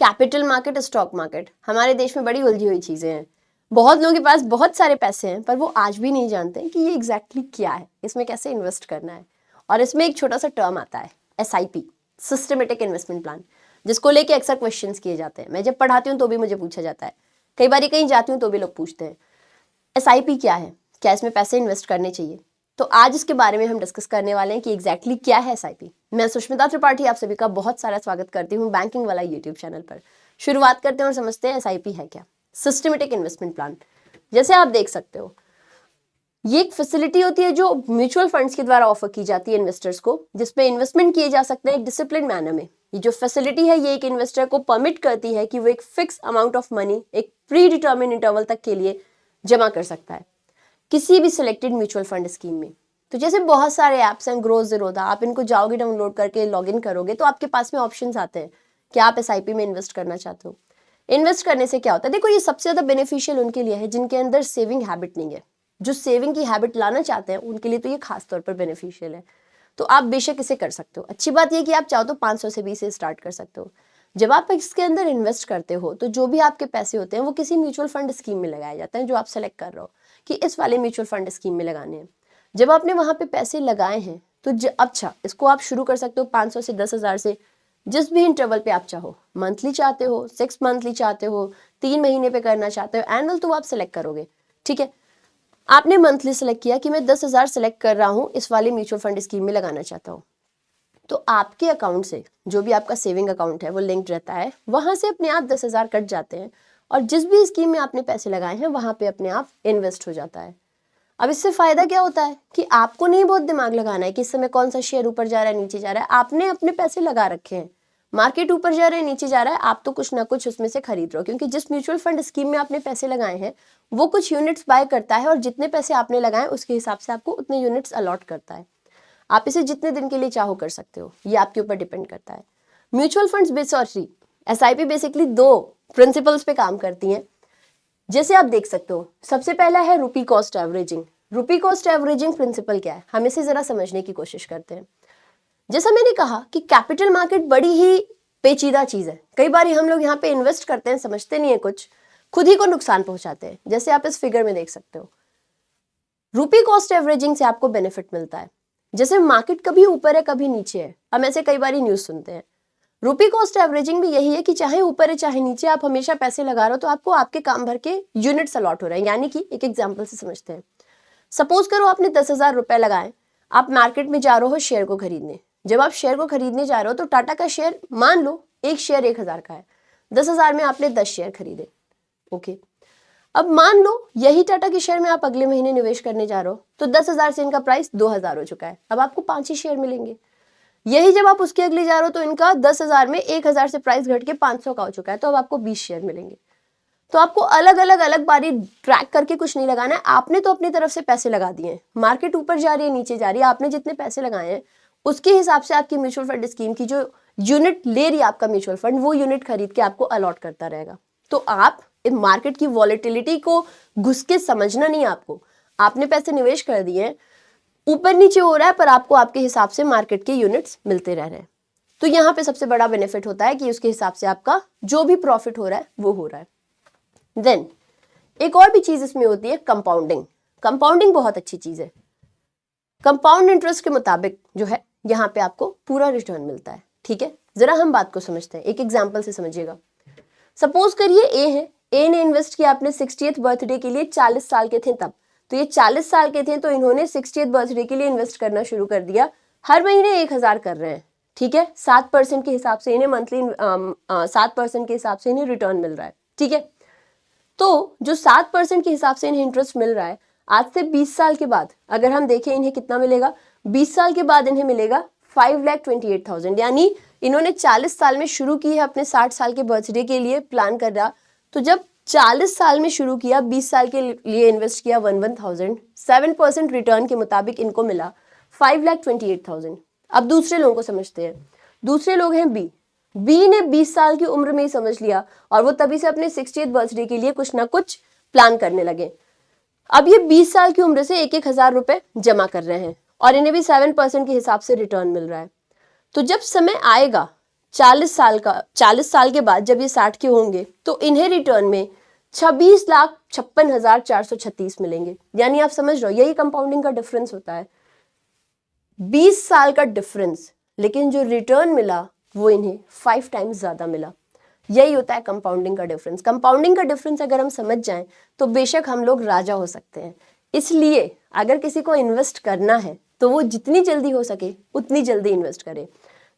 Capital market, stock market हमारे देश में बड़ी उलझी हुई चीजें हैं। बहुत लोगों के पास बहुत सारे पैसे हैं पर वो आज भी नहीं जानते कि ये एग्जैक्टली क्या है, इसमें कैसे इन्वेस्ट करना है। और इसमें एक छोटा सा टर्म आता है SIP, सिस्टमेटिक इन्वेस्टमेंट प्लान, जिसको लेके अक्सर क्वेश्चंस किए जाते हैं। मैं जब पढ़ाती हूँ तो भी मुझे पूछा जाता है, कई बार कहीं जाती हूँ तो भी लोग पूछते हैं SIP क्या है, क्या इसमें पैसे इन्वेस्ट करने चाहिए। तो आज इसके बारे में हम डिस्कस करने वाले हैं कि एग्जैक्टली क्या है SIP। मैं सुष्मिता त्रिपाठी आप सभी का बहुत सारा स्वागत करती हूँ बैंकिंग वाला यूट्यूब चैनल पर। शुरुआत करते हैं और समझते हैं SIP है क्या। सिस्टमेटिक इन्वेस्टमेंट प्लान, जैसे आप देख सकते हो, ये एक फैसिलिटी होती है जो म्यूचुअल फंड्स के द्वारा ऑफर की जाती है इन्वेस्टर्स को, जिसमें इन्वेस्टमेंट किए जा सकते हैं एक डिसिप्लिन मैनर में। ये जो फैसिलिटी है ये एक इन्वेस्टर को परमिट करती है कि वो एक फिक्स अमाउंट ऑफ मनी एक प्री डिटर्मिन इंटरवल तक के लिए जमा कर सकता है किसी भी सिलेक्टेड म्यूचुअल फंड स्कीम में। तो जैसे बहुत सारे ऐप्स हैं, ग्रो ज़ीरोधा, आप इनको जाओगे डाउनलोड करके लॉगिन करोगे तो आपके पास में ऑप्शंस आते हैं कि आप SIP में इन्वेस्ट करना चाहते हो। इन्वेस्ट करने से क्या होता है, देखो ये सबसे ज़्यादा बेनिफिशियल उनके लिए है जिनके अंदर सेविंग हैबिट नहीं है। जो सेविंग की हैबिट लाना चाहते हैं उनके लिए तो ये खास तौर पर बेनिफिशियल है। तो आप बेशक इसे कर सकते हो। अच्छी बात यह कि आप चाहो तो 500 से 20 से स्टार्ट कर सकते हो। जब आप इसके अंदर इन्वेस्ट करते हो तो जो भी आपके पैसे होते हैं वो किसी म्यूचुअल फंड स्कीम में लगाए जाते हैं जो आप सेलेक्ट कर रहे हो कि इस वाले म्यूचुअल फंड स्कीम में लगाने हैं। जब आपने वहां पे पैसे लगाए हैं तो अच्छा, इसको आप शुरू कर सकते हो 500 से 10,000 से, जिस भी इंटरवल पे आप चाहो। मंथली चाहते हो, 6 मंथली चाहते हो, 3 महीने पे करना चाहते हो, एनुअल तो आप सेलेक्ट करोगे। ठीक है, आपने मंथली सेलेक्ट किया कि मैं 10,000 सेलेक्ट कर रहा हूँ, इस वाले म्यूचुअल फंड स्कीम में लगाना चाहता हूँ। तो आपके अकाउंट से जो भी आपका सेविंग अकाउंट है वो लिंक्ड रहता है, वहां से अपने आप 10,000 कट जाते हैं और जिस भी स्कीम में आपने पैसे लगाए हैं वहां पे अपने आप इन्वेस्ट हो जाता है। अब इससे फायदा क्या होता है कि आपको नहीं बहुत दिमाग लगाना है कि इस समय कौन सा शेयर ऊपर जा रहा है नीचे जा रहा है। आपने अपने पैसे लगा रखे हैं, मार्केट ऊपर जा रहा है नीचे जा रहा है, आप तो कुछ ना कुछ उसमें से खरीद रहे हो, क्योंकि जिस म्यूचुअल फंड स्कीम में आपने पैसे लगाए हैं वो कुछ यूनिट्स बाय करता है और जितने पैसे आपने लगाए उसके हिसाब से आपको उतने यूनिट्स अलॉट करता है। आप इसे जितने दिन के लिए चाहो कर सकते हो, ये आपके ऊपर डिपेंड करता है। Mutual funds sorry SIP basically 2 principles पे काम करती हैं, जैसे आप देख सकते हो। सबसे पहला है rupee cost averaging. Rupee cost averaging principle क्या है, हम इसे जरा समझने की कोशिश करते हैं। जैसा मैंने कहा कि कैपिटल मार्केट बड़ी ही पेचीदा चीज है। कई बार हम लोग यहाँ पे इन्वेस्ट करते हैं, समझते नहीं है कुछ, खुद ही को नुकसान पहुंचाते हैं। जैसे आप इस फिगर में देख सकते हो, रुपी कॉस्ट एवरेजिंग से आपको बेनिफिट मिलता है। जैसे मार्केट कभी ऊपर है कभी नीचे है, हम ऐसे कई बार न्यूज सुनते हैं। रुपी कॉस्ट एवरेजिंग भी यही है कि चाहे ऊपर है चाहे नीचे, आप हमेशा पैसे लगा रहे हो तो आपको आपके काम भर के यूनिट्स अलॉट हो रहे हैं। यानी कि एक एग्जांपल से समझते हैं। सपोज करो आपने 10,000 रुपए लगाए, आप मार्केट में जा रहे हो शेयर को खरीदने। जब आप शेयर को खरीदने जा रहे हो तो टाटा का शेयर, मान लो एक शेयर 1,000 का है, 10,000 में आपने 10 शेयर खरीदे। ओके, अब मान लो यही टाटा के शेयर में आप अगले महीने निवेश करने जा रहे हो तो 10,000 से इनका प्राइस 2,000 हो चुका है, अब आपको 5 ही शेयर मिलेंगे। यही जब आप उसके अगले जा रहे हो तो इनका 10,000 में 1,000 से प्राइस घट के 500 का हो चुका है, तो अब आपको 20 शेयर मिलेंगे। तो आपको अलग बारी ट्रैक करके कुछ नहीं लगाना है। आपने तो अपनी तरफ से पैसे लगा दिए हैं, मार्केट ऊपर जा रही है नीचे जा रही है, आपने जितने पैसे लगाए हैं उसके हिसाब से आपकी म्यूचुअल फंड स्कीम की जो यूनिट ले रही है आपका म्यूचुअल फंड, वो यूनिट खरीद के आपको अलॉट करता रहेगा। तो आप मार्केट की वॉलेटिलिटी को घुस के समझना नहीं, आपको आपने पैसे निवेश कर दिए, ऊपर नीचे हो रहा है पर आपको आपके हिसाब से मार्केट के यूनिट्स मिलते रह रहे हैं। तो यहाँ पे सबसे बड़ा बेनिफिट होता है कि उसके हिसाब से आपका जो भी प्रॉफिट हो रहा है वो हो रहा है। देन एक और भी चीज इसमें होती है, कंपाउंडिंग। कंपाउंडिंग बहुत अच्छी चीज है। कंपाउंड इंटरेस्ट के मुताबिक जो है यहाँ पे आपको पूरा रिटर्न मिलता है। ठीक है, जरा हम बात को समझते हैं, एक एग्जाम्पल से समझिएगा। सपोज करिए ए है, ए ने इन्वेस्ट किया अपने 60th बर्थडे के लिए, 40 साल के थे तब। तो ये 40 साल के थे तो इन्होंने 60th बर्थडे के लिए इन्वेस्ट करना शुरू कर दिया, हर महीने 1,000 कर रहे हैं। ठीक है, 7% के हिसाब से इन्हें मंथली 7% के हिसाब से इन्हें रिटर्न मिल रहा है। ठीक है, तो जो 7% के हिसाब से इन्हें इंटरेस्ट मिल रहा है, आज से 20 साल के बाद अगर हम देखें इन्हें कितना मिलेगा, 20 साल के बाद इन्हें मिलेगा 5,28,000। यानी इन्होंने 40 साल में शुरू की है, अपने 60 साल के बर्थडे के लिए प्लान कर रहा, तो जब 40 साल में शुरू किया, 20 साल के लिए इन्वेस्ट किया 11,000, 7% रिटर्न के मुताबिक इनको मिला 5,28,000। अब दूसरे लोगों को समझते हैं। दूसरे लोग हैं बी ने 20 साल की उम्र में ही समझ लिया और वो तभी से अपने 60th बर्थडे के लिए कुछ ना कुछ प्लान करने लगे। अब ये 20 साल की उम्र से 1,000 रुपए जमा कर रहे हैं और इन्हें भी 7% के हिसाब से रिटर्न मिल रहा है। तो जब समय आएगा 40 साल के बाद जब ये 60 के होंगे तो इन्हें रिटर्न में 26,56,436 मिलेंगे। यानी आप समझ रहे हो, यही कंपाउंडिंग का डिफरेंस होता है, 20 साल का डिफरेंस, लेकिन जो रिटर्न मिला वो इन्हें 5 टाइम्स ज्यादा मिला। यही होता है कंपाउंडिंग का डिफरेंस। कंपाउंडिंग का डिफरेंस अगर हम समझ जाएं तो बेशक हम लोग राजा हो सकते हैं। इसलिए अगर किसी को इन्वेस्ट करना है तो वो जितनी जल्दी हो सके उतनी जल्दी इन्वेस्ट करे।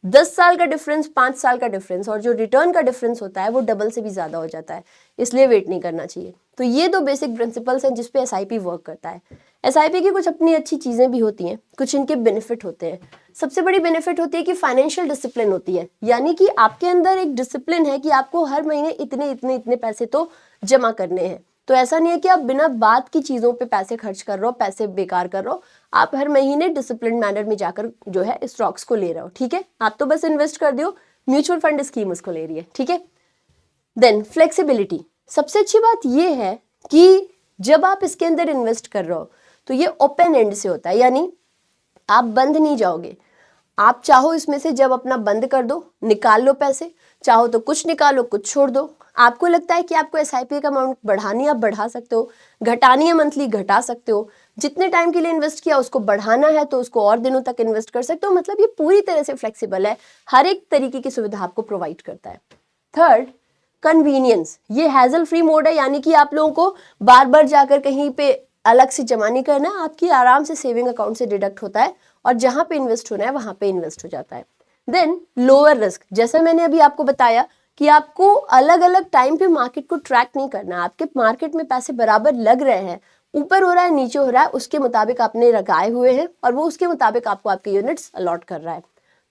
10 साल का डिफरेंस, 5 साल का डिफरेंस और जो रिटर्न का डिफरेंस होता है वो डबल से भी ज्यादा हो जाता है, इसलिए वेट नहीं करना चाहिए। तो ये दो बेसिक प्रिंसिपल्स हैं जिसपे एसआईपी वर्क करता है। एसआईपी की कुछ अपनी अच्छी चीजें भी होती हैं, कुछ इनके बेनिफिट होते हैं। सबसे बड़ी बेनिफिट होती है कि फाइनेंशियल डिसिप्लिन होती है, यानी कि आपके अंदर एक डिसिप्लिन है कि आपको हर महीने इतने इतने इतने पैसे तो जमा करने हैं। तो ऐसा नहीं है कि आप बिना बात की चीजों पे पैसे खर्च कर रहे हो, पैसे बेकार कर रहे हो। आप हर महीने डिसिप्लिन मैनर में जाकर जो है स्टॉक्स को ले रहे हो, ठीक है। आप तो बस इन्वेस्ट कर दियो, म्यूचुअल फंड स्कीम उसको ले रही है, ठीक है। देन फ्लेक्सिबिलिटी, सबसे अच्छी बात ये है कि जब आप इसके अंदर इन्वेस्ट कर रहे हो तो ये ओपन एंड से होता है, यानी आप बंद नहीं जाओगे। आप चाहो इसमें से जब अपना बंद कर दो, निकाल लो पैसे, चाहो तो कुछ निकालो, कुछ छोड़ दो। आपको लगता है कि आपको एसआईपी का अमाउंट बढ़ानी है, आप बढ़ा सकते हो, घटानी है मंथली, घटा सकते हो। जितने टाइम के लिए इन्वेस्ट किया उसको बढ़ाना है तो उसको और दिनों तक इन्वेस्ट कर सकते हो। मतलब ये पूरी तरह से फ्लेक्सिबल है, हर एक तरीके की सुविधा आपको प्रोवाइड करता है। थर्ड, कन्वीनियंस, ये हैजल फ्री मोड है, यानी कि आप लोगों को बार बार जाकर कहीं पे अलग से जमा नहीं करना, आपकी आराम से सेविंग अकाउंट से डिडक्ट होता है और जहां पे इन्वेस्ट होना है वहां पे इन्वेस्ट हो जाता है। देन लोअर रिस्क, जैसा मैंने अभी आपको बताया कि आपको अलग अलग टाइम पे मार्केट को ट्रैक नहीं करना। आपके मार्केट में पैसे बराबर लग रहे हैं, ऊपर हो रहा है नीचे हो रहा है, उसके मुताबिक आपने लगाए हुए हैं और वो उसके मुताबिक आपको आपके यूनिट्स अलॉट कर रहा है।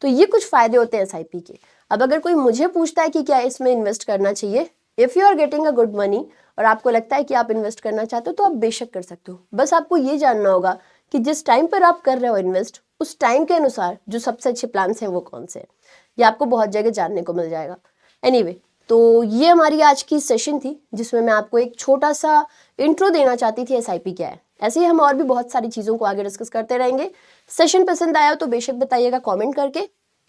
तो ये कुछ फायदे होते हैं एसआईपी के। अब अगर कोई मुझे पूछता है कि क्या इसमें इन्वेस्ट करना चाहिए, if you are getting a good money और आपको लगता है कि आप इन्वेस्ट करना चाहते हो तो आप बेशक कर सकते हो। बस आपको ये जानना होगा कि जिस टाइम पर आप कर रहे हो इन्वेस्ट, उस टाइम के अनुसार जो सबसे अच्छे प्लान्स हैं वो कौन से हैं। ये आपको बहुत जगह जानने को मिल जाएगा। एनीवे, तो ये हमारी आज की सेशन थी जिसमें मैं आपको एक छोटा सा इंट्रो देना चाहती थी एसआईपी क्या है। ऐसे ही हम और भी बहुत सारी चीज़ों को आगे डिस्कस करते रहेंगे। सेशन पसंद आया तो बेशक बताइएगा कमेंट करके।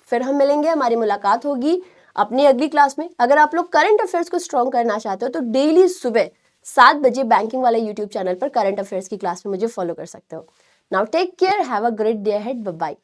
फिर हम मिलेंगे, हमारी मुलाकात होगी अपनी अगली क्लास में। अगर आप लोग करंट अफेयर्स को स्ट्रॉन्ग करना चाहते हो तो डेली सुबह 7 बजे बैंकिंग वाले यूट्यूब चैनल पर करंट अफेयर्स की क्लास में मुझे फॉलो कर सकते हो। Now take care, have a great day ahead, bye bye.